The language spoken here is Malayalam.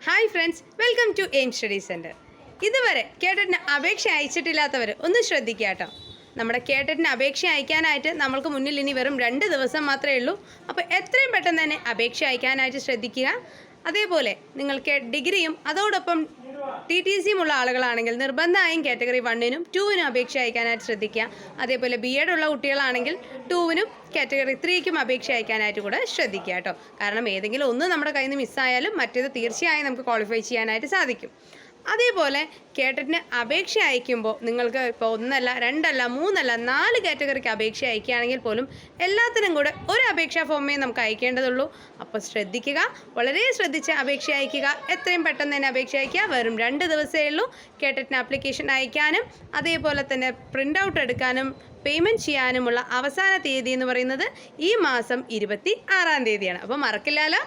Hi friends, welcome to aim study centre. ഇതുവരെ കേട്ടറ്റിന് അപേക്ഷ അയച്ചിട്ടില്ലാത്തവർ ഒന്ന് ശ്രദ്ധിക്കുക കേട്ടോ. നമ്മുടെ കേട്ടറ്റിന് അപേക്ഷ അയക്കാനായിട്ട് നമ്മൾക്ക് മുന്നിൽ ഇനി വെറും 2 ദിവസം മാത്രമേ ഉള്ളൂ. അപ്പോൾ എത്രയും പെട്ടെന്ന് തന്നെ അപേക്ഷ അയക്കാനായിട്ട് ശ്രദ്ധിക്കുക. അതേപോലെ നിങ്ങൾക്ക് ഡിഗ്രിയും അതോടൊപ്പം TTCയും ഉള്ള ആളുകളാണെങ്കിൽ നിർബന്ധമായും കാറ്റഗറി 1-നും 2-നും അപേക്ഷ അയക്കാനായിട്ട് ശ്രദ്ധിക്കുക. അതേപോലെ BEd ഉള്ള കുട്ടികളാണെങ്കിൽ 2-നും കാറ്റഗറി 3-ക്കും അപേക്ഷ അയക്കാനായിട്ട് കൂടെ ശ്രദ്ധിക്കുക കേട്ടോ. കാരണം ഏതെങ്കിലും ഒന്ന് നമ്മുടെ കയ്യിൽ നിന്ന് മിസ്സായാലും മറ്റേത് തീർച്ചയായും നമുക്ക് ക്വാളിഫൈ ചെയ്യാനായിട്ട് സാധിക്കും. അതേപോലെ കേട്ടറ്റിന് അപേക്ഷ അയക്കുമ്പോൾ നിങ്ങൾക്ക് ഇപ്പോൾ 1 അല്ല 2 അല്ല 3 അല്ല 4 കാറ്റഗറിക്ക് അപേക്ഷ അയക്കുകയാണെങ്കിൽ പോലും എല്ലാത്തിനും കൂടെ ഒരു അപേക്ഷാ ഫോമേ നമുക്ക് അയക്കേണ്ടതുള്ളൂ. അപ്പോൾ ശ്രദ്ധിക്കുക, വളരെ ശ്രദ്ധിച്ച് അപേക്ഷ അയക്കുക. എത്രയും പെട്ടെന്ന് തന്നെ അപേക്ഷ അയക്കുക. വെറും 2 ദിവസമേ ഉള്ളൂ. കേട്ടറ്റിന് ആപ്ലിക്കേഷൻ അയക്കാനും അതേപോലെ തന്നെ പ്രിൻ്റ് ഔട്ട് എടുക്കാനും പേയ്മെൻറ്റ് ചെയ്യാനുമുള്ള അവസാന തീയതി എന്ന് പറയുന്നത് ഈ മാസം 26-ാം തീയതിയാണ്. അപ്പോൾ മറക്കില്ലല്ലോ.